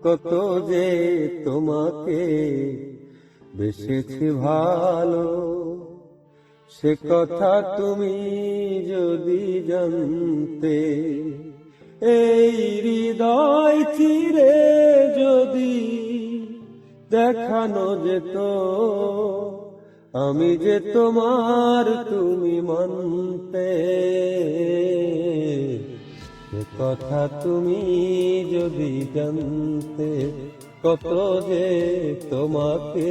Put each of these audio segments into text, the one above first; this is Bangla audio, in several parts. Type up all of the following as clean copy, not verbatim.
কত যে তোমাকে বেসেছি ভালো, সে কথা তুমি যদি জানতে। এই হৃদয় চিরে যদি দেখানো যেত, আমি যে তোমার তুমি মানতে। সে কথা তুমি যদি জানতে, কত যে তোমাকে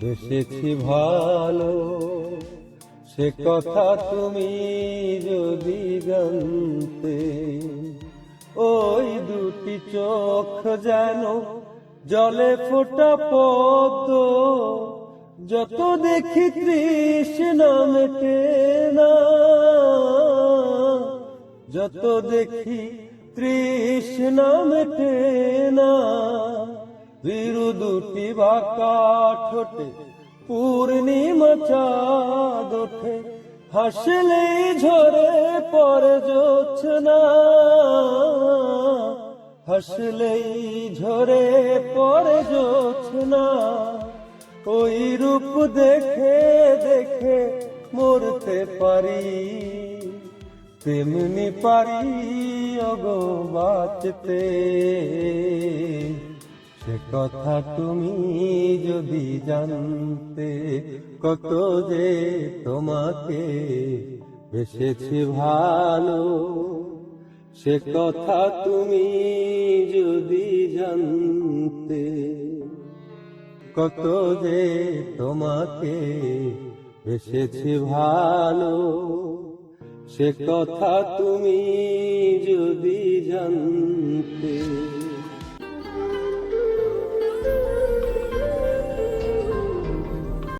বেসেছি ভালো, সে কথা তুমি যদি জানতে। ওই দুটি চোখ যেন জলে ফোটা পদ্ম, যত দেখি তৃষ্ণা মেটে না, যত দেখি তৃষ্ণা মেটে না। ভীরু দুটি বাঁকা ঠোঁটে পূর্ণিমা চাঁদ ওঠে, হাসলেই ঝরে পড়ে জোছনা, হাসলেই ঝরে পড়ে জোছনা। ওই রূপ দেখে দেখে মরতে পারি, তেমনি পারি ওগো বাঁচতে। সে কথা তুমি যদি জানতে, কত যে তোমাকে বেসেছি ভালো, সে কথা তুমি যদি জানতে। কত যে তোমাকে বেসেছি ভালো, সে কথা তুমি যদি জানতে।